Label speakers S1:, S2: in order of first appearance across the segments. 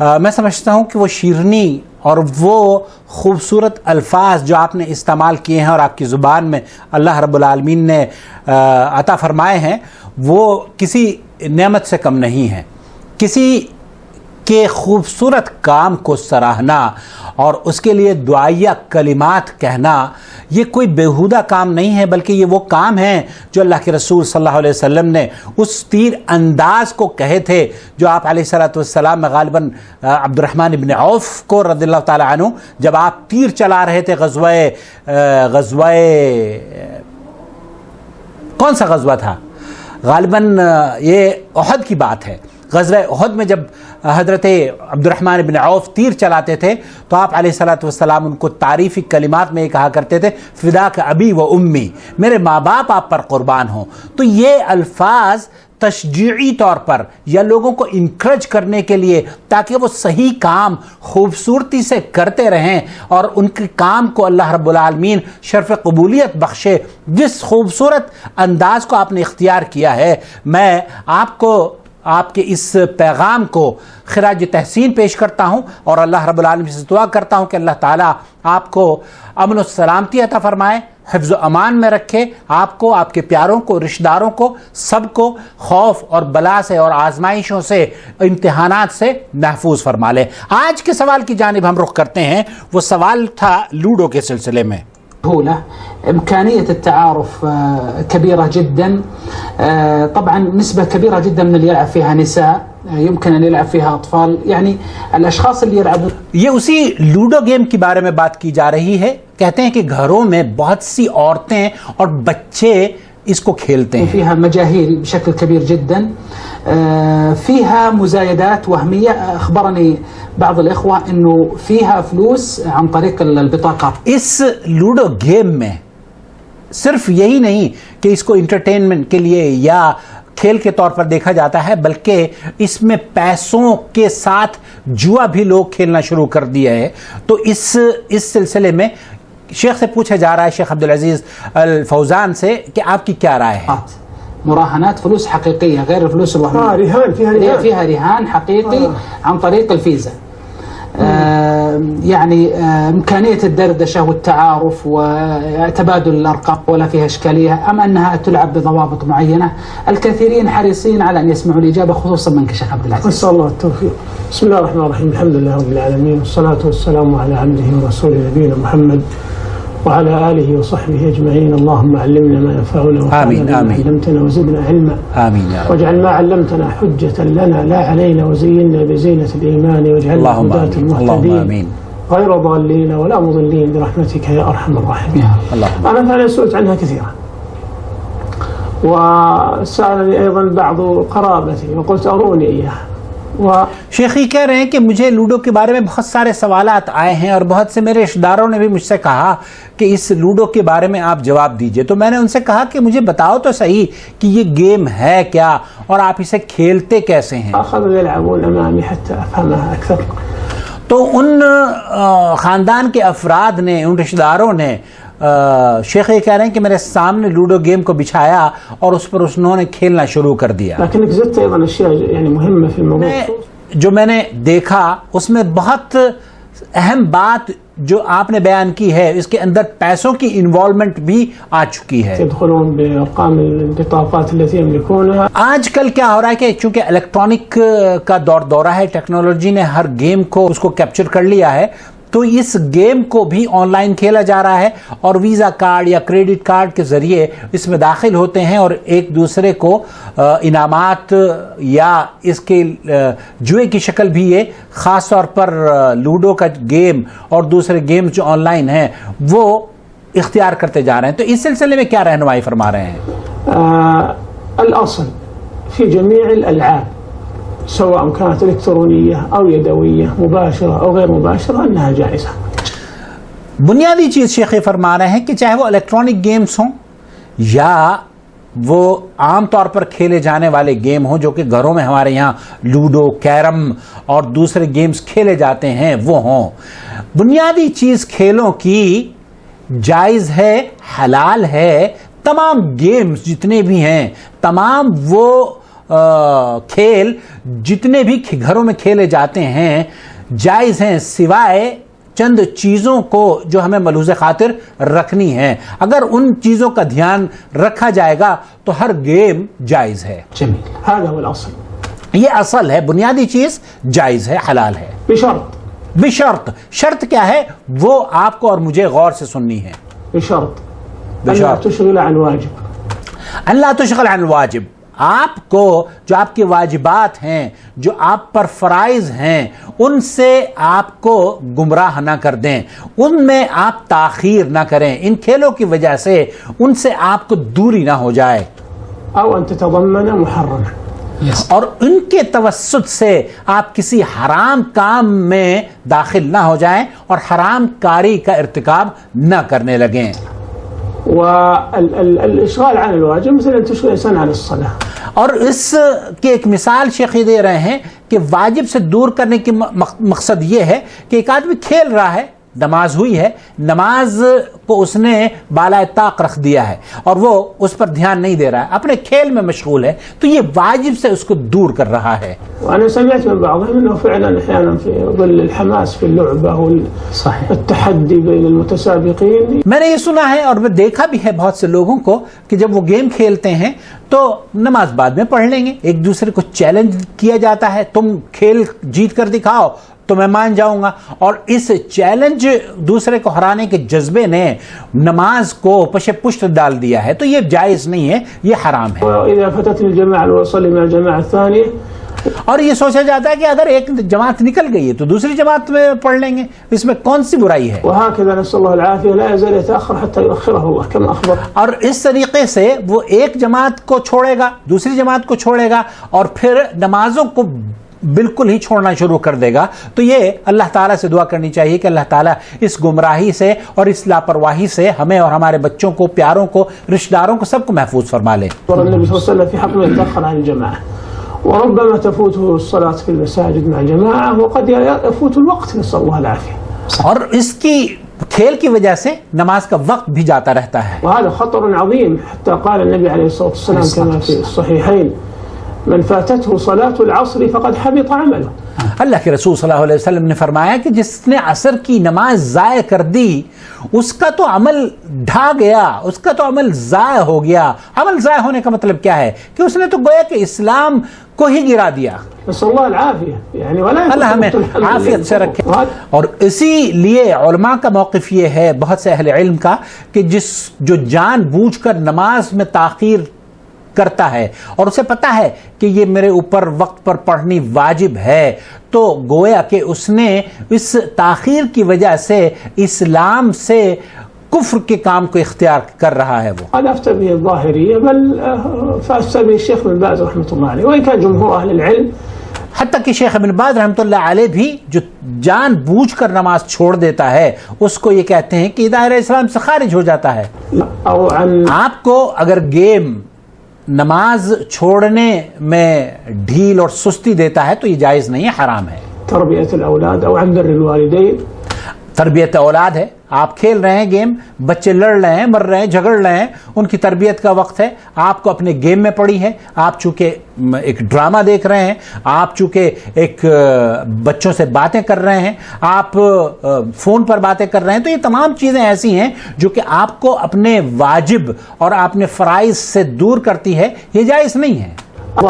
S1: میں سمجھتا ہوں کہ وہ شیرنی اور وہ خوبصورت الفاظ جو آپ نے استعمال کیے ہیں اور آپ کی زبان میں اللہ رب العالمین نے عطا فرمائے ہیں وہ کسی نعمت سے کم نہیں ہیں. کسی کے خوبصورت کام کو سراہنا اور اس کے لیے دعائیہ کلمات کہنا یہ کوئی بیہودہ کام نہیں ہے، بلکہ یہ وہ کام ہیں جو اللہ کے رسول صلی اللہ علیہ وسلم نے اس تیر انداز کو کہے تھے جو آپ علیہ الصلوۃ والسلام میں غالباً عبد الرحمن ابن عوف کو رضی اللہ تعالی عنہ جب آپ تیر چلا رہے تھے غزوہ کون سا غزوہ تھا؟ غالباً یہ احد کی بات ہے. غزوہ احد میں جب حضرت عبد الرحمن بن عوف تیر چلاتے تھے تو آپ علیہ الصلوۃ والسلام ان کو تعریفی کلمات میں یہ کہا کرتے تھے فداک ابی و امی، میرے ماں باپ آپ پر قربان ہوں. تو یہ الفاظ تشجیعی طور پر یا لوگوں کو انکریج کرنے کے لیے تاکہ وہ صحیح کام خوبصورتی سے کرتے رہیں اور ان کے کام کو اللہ رب العالمین شرف قبولیت بخشے، جس خوبصورت انداز کو آپ نے اختیار کیا ہے، میں آپ کو آپ کے اس پیغام کو خراج تحسین پیش کرتا ہوں اور اللہ رب العالمین سے دعا کرتا ہوں کہ اللہ تعالیٰ آپ کو امن و سلامتی عطا فرمائے، حفظ و امان میں رکھے، آپ کو، آپ کے پیاروں کو، رشتہ داروں کو، سب کو خوف اور بلا سے اور آزمائشوں سے، امتحانات سے محفوظ فرما لے. آج کے سوال کی جانب ہم رخ کرتے ہیں. وہ سوال تھا لوڈو کے سلسلے میں.
S2: إمكانية التعارف كبيرة جدا، طبعا نسبة كبيرة جدا من اللي يلعب فيها نساء، يمكن أن يلعب فيها أطفال، يعني الأشخاص اللي يلعبون.
S1: یہ اسی لوڈو گیم کے بارے میں بات کی جا رہی ہے. کہتے ہیں کہ گھروں میں بہت سی عورتیں اور بچے اس کو کھیلتے ہیں.
S2: فيها مجاهيل بشكل كبير جدا، فيها مزايدات وهمية. أخبرني بعض الإخوة إنه فيها فلوس عن طريق البطاقات.
S1: اس لوڈو گیم میں صرف یہی نہیں کہ اس کو انٹرٹینمنٹ کے لیے یا کھیل کے طور پر دیکھا جاتا ہے، بلکہ اس میں پیسوں کے ساتھ جوا بھی لوگ کھیلنا شروع کر دیا ہے. تو اس سلسلے میں شیخ سے پوچھا جا رہا ہے، شیخ عبدالعزیز الفوزان سے، کہ آپ کی کیا رائے ہے؟
S2: مراهنات فلوس حقيقية غير الفلوس الوهمية. رهان، فيها رهان حقيقي عن طريق الفيزا. يعني إمكانية الدردشة والتعارف وتبادل الأرقام ولا فيها إشكالية، أما أنها تلعب بضوابط معينة. الكثيرين حريصين على أن يسمعوا الإجابة، خصوصا منك شيخ عبد العزيز.
S3: نسأل الله التوفيق. بسم الله الرحمن الرحيم، الحمد لله رب العالمين، والصلاة والسلام على عبده ورسوله نبينا محمد وعلى آله وصحبه أجمعين. اللهم علمنا ما ينفعنا وانفعنا بما علمتنا وزدنا علما.
S1: آمين يا رب.
S3: واجعل ما علمتنا حجة لنا لا علينا، وزينا بزينة الإيمان، واجعلنا هداة المهتدين غير ضالين ولا مضلين برحمتك يا أرحم الراحمين. أنا فعلا سئلت عنها كثيرا، وسألني أيضا بعض قرابتي وقلت أروني إياها.
S1: شیخی کہہ رہے ہیں کہ مجھے لوڈو کے بارے میں بہت سارے سوالات آئے ہیں اور بہت سے میرے رشتہ داروں نے بھی مجھ سے کہا کہ اس لوڈو کے بارے میں آپ جواب دیجئے. تو میں نے ان سے کہا کہ مجھے بتاؤ تو صحیح کہ یہ گیم ہے کیا اور آپ اسے کھیلتے کیسے ہیں. تو ان خاندان کے افراد نے، ان رشتہ داروں نے، شیخ یہ کہہ رہے ہیں کہ میرے سامنے لوڈو گیم کو بچھایا اور اس پر انہوں نے کھیلنا شروع کر دیا. جو میں نے دیکھا اس میں بہت اہم بات جو آپ نے بیان کی ہے، اس کے اندر پیسوں کی انوالومنٹ بھی آ چکی ہے. آج کل کیا ہو رہا ہے کہ چونکہ الیکٹرانک کا دورہ ہے، ٹیکنالوجی نے ہر گیم کو اس کو کیپچر کر لیا ہے، تو اس گیم کو بھی آن لائن کھیلا جا رہا ہے اور ویزا کارڈ یا کریڈٹ کارڈ کے ذریعے اس میں داخل ہوتے ہیں اور ایک دوسرے کو انعامات یا اس کے جوئے کی شکل بھی یہ خاص طور پر لوڈو کا گیم اور دوسرے گیمز جو آن لائن ہیں وہ اختیار کرتے جا رہے ہیں. تو اس سلسلے میں کیا رہنمائی فرما رہے ہیں؟
S3: الأصل في جميع الألعاب سواء كانت إلكترونية أو يدوية مباشرة أو غير مباشرة أنها جائزة.
S1: بنیادی چیز شیخ فرما رہے ہیں کہ چاہے وہ الیکٹرانک گیمز ہوں یا وہ عام طور پر کھیلے جانے والے گیم ہوں جو کہ گھروں میں ہمارے یہاں لوڈو، کیرم اور دوسرے گیمز کھیلے جاتے ہیں وہ ہوں، بنیادی چیز کھیلوں کی جائز ہے، حلال ہے. تمام گیمز جتنے بھی ہیں تمام وہ کھیل جتنے بھی گھروں میں کھیلے جاتے ہیں جائز ہیں سوائے چند چیزوں کو جو ہمیں ملحوظ خاطر رکھنی ہے. اگر ان چیزوں کا دھیان رکھا جائے گا تو ہر گیم جائز ہے.
S3: جميل. هذا هو الأصل.
S1: یہ اصل ہے, بنیادی چیز جائز ہے, حلال ہے. بشرط. شرط کیا ہے وہ آپ کو اور مجھے غور سے سننی ہے.
S3: بشرط ألا تشغل عن واجب.
S1: اللہ تشغل عن واجب, آپ کو جو آپ کے واجبات ہیں, جو آپ پر فرائض ہیں, ان سے آپ کو گمراہ نہ کر دیں, ان میں آپ تاخیر نہ کریں, ان کھیلوں کی وجہ سے ان سے آپ کو دوری نہ ہو جائے,
S3: أو أن تتضمن محرما.
S1: اور ان کے توسط سے آپ کسی حرام کام میں داخل نہ ہو جائیں اور حرام کاری کا ارتکاب نہ کرنے لگیں.
S3: والإشغال عن الواجب مثل أن تشغل الإنسان عن الصلاة.
S1: اور اس کی ایک مثال شیخ دے رہے ہیں کہ واجب سے دور کرنے کی مقصد یہ ہے کہ ایک آدمی کھیل رہا ہے, نماز ہوئی ہے, نماز کو اس نے بالائے طاق رکھ دیا ہے اور وہ اس پر دھیان نہیں دے رہا ہے, اپنے کھیل میں مشغول ہے, تو یہ واجب سے اس کو دور کر رہا ہے.
S3: وأنا سمعت من بعضهم أنه فعلا أحيانا في ظل الحماس في اللعبة والتحدي بين المتسابقين.
S1: میں نے یہ سنا ہے اور میں دیکھا بھی ہے بہت سے لوگوں کو کہ جب وہ گیم کھیلتے ہیں تو نماز بعد میں پڑھ لیں گے, ایک دوسرے کو چیلنج کیا جاتا ہے, تم کھیل جیت کر دکھاؤ تو میں مان جاؤں گا, اور اس چیلنج دوسرے کو ہرانے کے جذبے نے نماز کو پشے پشت ڈال دیا ہے, تو یہ جائز نہیں ہے, یہ حرام ہے.
S3: وإذا فاتتني الجماعة وأصلي مع الجماعة الثانية.
S1: اور یہ سوچا جاتا ہے کہ اگر ایک جماعت نکل گئی ہے تو دوسری جماعت میں پڑھ لیں گے, اس میں کون سی برائی ہے.
S3: وهكذا نسأل الله العافية لا يزال يتأخر حتى يؤخره الله كما أخبر.
S1: اور اس طریقے سے وہ ایک جماعت کو چھوڑے گا, دوسری جماعت کو چھوڑے گا, اور پھر نمازوں کو بالکل ہی چھوڑنا شروع کر دے گا. تو یہ اللہ تعالیٰ سے دعا کرنی چاہیے کہ اللہ تعالیٰ اس گمراہی سے اور اس لاپرواہی سے ہمیں اور ہمارے بچوں کو, پیاروں کو, رشتہ داروں کو, سب کو محفوظ فرما لے.
S3: النبي صلى الله عليه وسلم في حق من يتأخر عن الجماعة, وربما تفوته الصلاة في المساجد مع الجماعة وقد يفوت الوقت نسأل الله العافية.
S1: اور اس کی کھیل کی وجہ سے نماز کا وقت بھی جاتا رہتا ہے.
S3: وهذا خطر عظيم حتى قال النبي عليه الصلاة والسلام كما في الصحيحين من فاتته صلاة العصر فقد حبط عمله.
S1: اللہ کے رسول صلی اللہ علیہ وسلم نے فرمایا کہ جس نے عصر کی نماز ضائع کر دی اس کا تو عمل ڈھا گیا, اس کا تو عمل ضائع ہو گیا. عمل ضائع ہونے کا مطلب کیا ہے کہ اس نے تو گویا کہ اسلام کو ہی گرا دیا.
S3: نسأل اللہ العافیہ, یعنی
S1: اللہ ہمیں عافیت سے رکھے. اور اسی لیے علماء کا موقف یہ ہے, بہت سے اہل علم کا, کہ جو جان بوجھ کر نماز میں تاخیر کرتا ہے اور اسے پتا ہے کہ یہ میرے اوپر وقت پر پڑھنی واجب ہے, تو گویا کہ اس نے اس تاخیر کی وجہ سے اسلام سے کفر کے کام کو اختیار کر رہا ہے. وہ
S3: هذا افتى به الظاهرية بل فافتى به الشيخ ابن باز رحمة الله عليه, وإن كان جمهور أهل العلم
S1: حتیٰ کہ شیخ ابن باز رحمۃ اللہ علیہ بھی جو جان بوجھ کر نماز چھوڑ دیتا ہے اس کو یہ کہتے ہیں کہ دائرہ اسلام سے خارج ہو جاتا ہے. آپ کو اگر گیم نماز چھوڑنے میں ڈھیل اور سستی دیتا ہے تو یہ جائز نہیں ہے, حرام ہے.
S3: تربیت الاولاد او عن بر الوالدین,
S1: تربیت اولاد ہے, آپ کھیل رہے ہیں گیم, بچے لڑ رہے ہیں, مر رہے ہیں, جھگڑ رہے ہیں, ان کی تربیت کا وقت ہے. آپ کو اپنے گیم میں پڑی ہے, آپ چونکہ ایک ڈرامہ دیکھ رہے ہیں, آپ چونکہ ایک بچوں سے باتیں کر رہے ہیں, آپ فون پر باتیں کر رہے ہیں, تو یہ تمام چیزیں ایسی ہیں جو کہ آپ کو اپنے واجب اور اپنے فرائض سے دور کرتی ہے, یہ جائز نہیں ہے.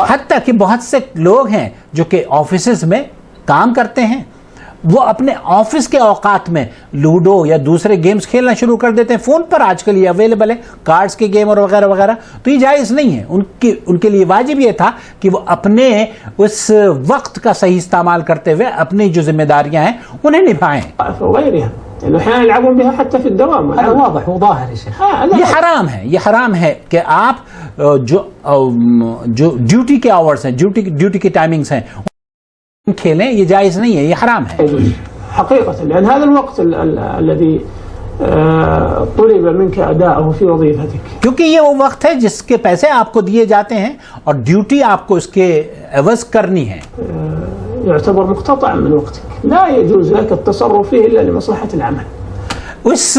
S1: حتیٰ کہ بہت سے لوگ ہیں جو کہ آفیسز میں کام کرتے ہیں, وہ اپنے آفس کے اوقات میں لوڈو یا دوسرے گیمز کھیلنا شروع کر دیتے ہیں. فون پر آج کل یہ اویلیبل ہے, کارڈز کے گیم اور وغیرہ وغیرہ, تو یہ جائز نہیں ہے. ان کے لیے واجب یہ تھا کہ وہ اپنے اس وقت کا صحیح استعمال کرتے ہوئے اپنی جو ذمہ داریاں ہیں انہیں نبھائیں. یہ حرام ہے, یہ حرام ہے کہ آپ جو ڈیوٹی کے آورز ہیں, ڈیوٹی کی ٹائمنگز ہیں, کھیلیں, یہ جائز نہیں ہے, یہ حرام ہے.
S3: حقيقة لأن هذا الوقت الذي طلب منك أداءه في وظيفتك,
S1: کیونکہ یہ وہ وقت ہے جس کے پیسے آپ کو دیے جاتے ہیں اور ڈیوٹی آپ کو اس کے عوض کرنی ہے.
S3: يعتبر مقتطعا من وقتك لا يجوز لك التصرف فيه إلا لمصلحة العمل.
S1: اس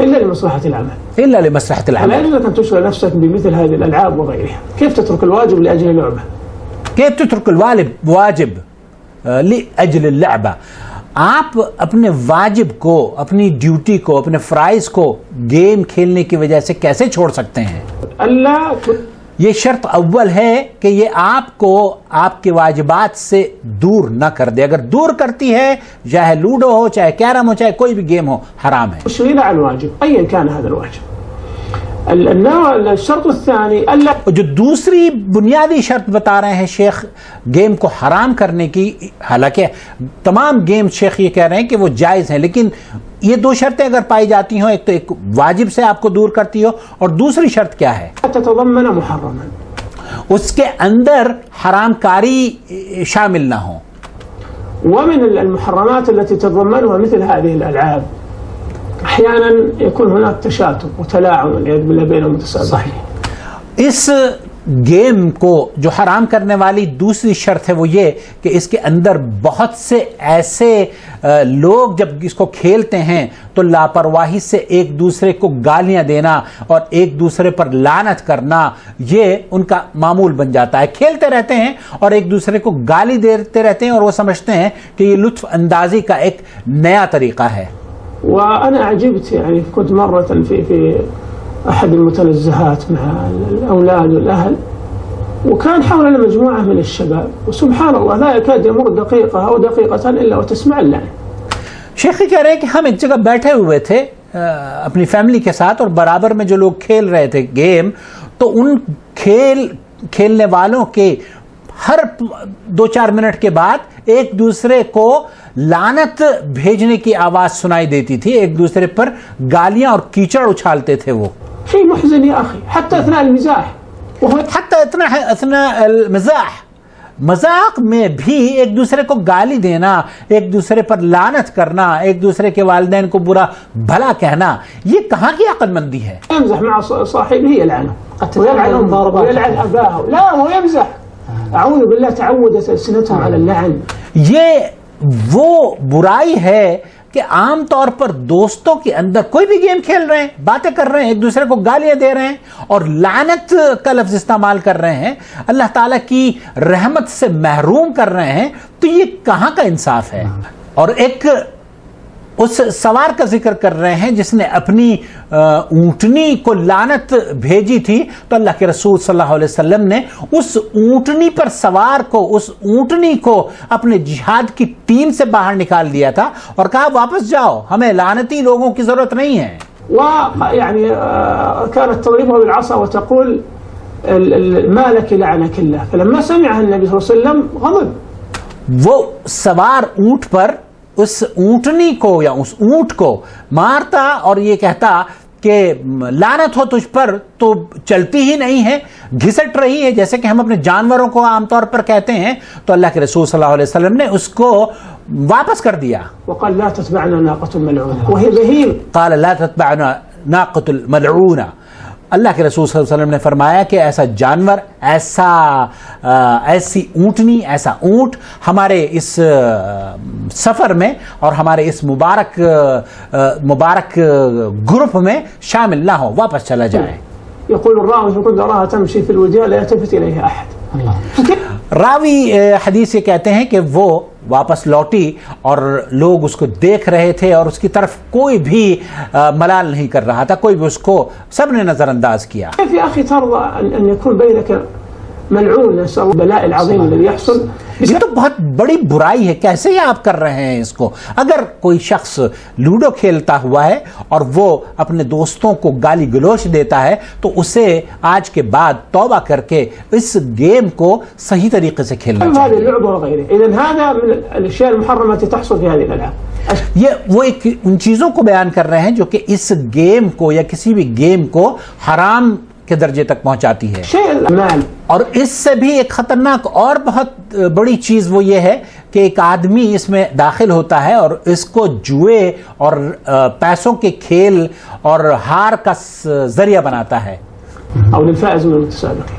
S3: إلا لمصلحة العمل.
S1: إلا لمصلحة
S3: لا
S1: العمل.
S3: يجوز أن تشغل نفسك بمثل هذه الألعاب وغيرها. كيف تترك الواجب لأجل لعبة؟
S1: كيف تترك الواجب لأجل اللعبة. آپ اپنے واجب کو، اپنی ڈیوٹی کو، اپنے فرائض کو گیم کھیلنے کی وجہ سے کیسے چھوڑ سکتے ہیں؟
S3: ألا
S1: یہ شرط اول ہے کہ یہ آپ کو آپ کے واجبات سے دور نہ کر دے. اگر دور کرتی ہے، چاہے لوڈو ہو، چاہے کیرم ہو، چاہے کوئی بھی گیم ہو، حرام ہے.
S3: تشغيل عن الواجب أيا كان هذا الواجب. الشرط الثاني ألا
S1: جو دوسری بنیادی شرط بتا رہے ہیں شیخ گیم کو حرام کرنے کی، حالانکہ تمام گیم شیخ یہ کہہ رہے ہیں کہ وہ جائز ہیں، لیکن یہ دو شرطیں اگر پائی جاتی ہوں، ایک تو ایک واجب سے آپ کو دور کرتی ہو، اور دوسری شرط کیا ہے؟
S3: تتضمن محرما.
S1: اس کے اندر حرام کاری شامل نہ ہو.
S3: ومن المحرمات التي تتضمنها مثل هذه الألعاب أحيانا يكون هناك تشاتم وتلاعب والعياذ بالله بين المتسابقين.
S1: اس گیم کو جو حرام کرنے والی دوسری شرط ہے وہ یہ کہ اس کے اندر بہت سے ایسے لوگ جب اس کو کھیلتے ہیں تو لاپرواہی سے ایک دوسرے کو گالیاں دینا اور ایک دوسرے پر لعنت کرنا یہ ان کا معمول بن جاتا ہے. کھیلتے رہتے ہیں اور ایک دوسرے کو گالی دیتے رہتے ہیں اور وہ سمجھتے ہیں کہ یہ لطف اندازی کا ایک نیا طریقہ ہے.
S3: وأنا أعجبت يعني كنت مرة في أحد المتنزهات مع الأولاد والأهل وكان حولنا مجموعة من الشباب وسبحان الله لا يكاد يمر دقيقة أو دقيقة إلا وتسمع اللعن.
S1: شیخی کہہ رہے ہیں کہ ہم ایک جگہ بیٹھے ہوئے تھے اپنی فیملی کے ساتھ اور برابر میں جو لوگ کھیل رہے تھے گیم، تو ان کھیلنے والوں کے ہر 2-4 منٹ کے بعد ایک دوسرے کو لعنت بھیجنے کی آواز سنائی دیتی تھی، ایک دوسرے پر گالیاں اور کیچڑ اچھالتے تھے. وہ
S3: شيء محزن يا أخي حتى أثناء المزاح.
S1: حتی اثناء المزاح، مذاق میں بھی ایک دوسرے کو گالی دینا، ایک دوسرے پر لعنت کرنا، ایک دوسرے کے والدین کو برا بھلا کہنا، یہ کہاں کی عقل مندی ہے؟
S3: يمزح مع صاحبه يلعنه ويلعن أباه. لا هو يمزح. أعوذ بالله تعودت ألسنتهم على اللعن.
S1: یہ وہ برائی ہے کہ عام طور پر دوستوں کے اندر کوئی بھی گیم کھیل رہے ہیں، باتیں کر رہے ہیں، ایک دوسرے کو گالیاں دے رہے ہیں اور لعنت کا لفظ استعمال کر رہے ہیں، اللہ تعالیٰ کی رحمت سے محروم کر رہے ہیں، تو یہ کہاں کا انصاف ہے؟ اور ایک اس سوار کا ذکر کر رہے ہیں جس نے اپنی اونٹنی کو لعنت بھیجی تھی، تو اللہ کے رسول صلی اللہ علیہ وسلم نے اس اونٹنی پر سوار کو، اس اونٹنی کو اپنے جہاد کی ٹیم سے باہر نکال دیا تھا اور کہا واپس جاؤ، ہمیں لعنتی لوگوں کی ضرورت نہیں ہے.
S3: ويعني كانت تضربه بالعصا وتقول ما لك لعنك الله. فلما سمعها النبي صلى الله عليه وسلم غضب.
S1: وہ سوار اونٹ پر اس اونٹنی کو یا اس اونٹ کو مارتا اور یہ کہتا کہ لعنت ہو تجھ پر، تو چلتی ہی نہیں ہے، گھسٹ رہی ہے، جیسے کہ ہم اپنے جانوروں کو عام طور پر کہتے ہیں. تو اللہ کے رسول صلی اللہ علیہ وسلم نے اس کو واپس کر دیا.
S3: وقال لا تتبعنا ناقة ملعونة وهي بهيم.
S1: قال لا تتبعنا ناقة الملعونة. اللہ کے رسول صلی اللہ علیہ وسلم نے فرمایا کہ ایسا جانور، ایسی اونٹنی، ایسا اونٹ ہمارے اس سفر میں اور ہمارے اس مبارک گروپ میں شامل نہ ہو، واپس چلا جائے.
S3: يقول الراوي فكنت أراها تمشي في الوديان لا يلتفت إليها أحد.
S1: راوی حدیث یہ کہتے ہیں کہ وہ واپس لوٹی اور لوگ اس کو دیکھ رہے تھے اور اس کی طرف کوئی بھی ملال نہیں کر رہا تھا، کوئی بھی اس کو، سب نے نظر انداز کیا.
S3: كيف يا أخي ترضى أن يكون بينك ملعون؟ نسأل الله البلاء العظيم الذي يحصل.
S1: یہ تو بہت بڑی برائی ہے، کیسے یہ آپ کر رہے ہیں اس کو؟ اگر کوئی شخص لوڈو کھیلتا ہوا ہے اور وہ اپنے دوستوں کو گالی گلوچ دیتا ہے تو اسے آج کے بعد توبہ کر کے اس گیم کو صحیح طریقے سے کھیلنا
S3: هذه
S1: چاہیے.
S3: اللعبة وغيرها. إذن هذا من الأشياء المحرمة التي تحصل في هذه الألعاب.
S1: یہ وہ ایک ان چیزوں کو بیان کر رہے ہیں جو کہ اس گیم کو یا کسی بھی گیم کو حرام کے درجے تک پہنچاتی ہے.
S3: شيء المال.
S1: اور اس سے بھی ایک خطرناک اور بہت بڑی چیز وہ یہ ہے کہ ایک آدمی اس میں داخل ہوتا ہے اور اس کو جوئے اور پیسوں کے کھیل اور ہار کا ذریعہ بناتا ہے.
S3: أو للفائز من المتسابقين.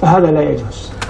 S3: فهذا لا يجوز.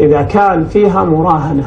S3: إذا كان فيها مراهنة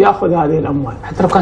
S3: يأخذ هذه الأموال.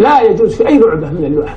S3: لا يجوز في أي لعبة من اللعب.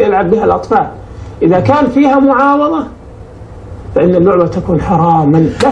S3: يلعب بها الأطفال إذا كان فيها معاوضة فإن اللعبة تكون حراما.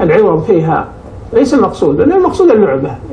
S3: العوض فيها ليس المقصود، لأن المقصود اللعبة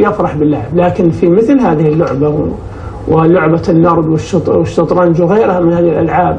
S3: يفرح باللعب. لكن في مثل هذه اللعبة ولعبة النرد والشطرنج وغيرها من هذه الألعاب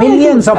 S1: millions of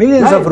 S1: millions of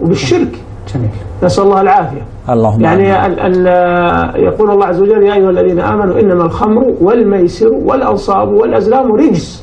S3: وبالشرك. نسأل الله العافية.
S1: اللهم
S3: يعني يقول الله عز وجل يا أيها الذين آمنوا إنما الخمر والميسر والأنصاب والأزلام رجس.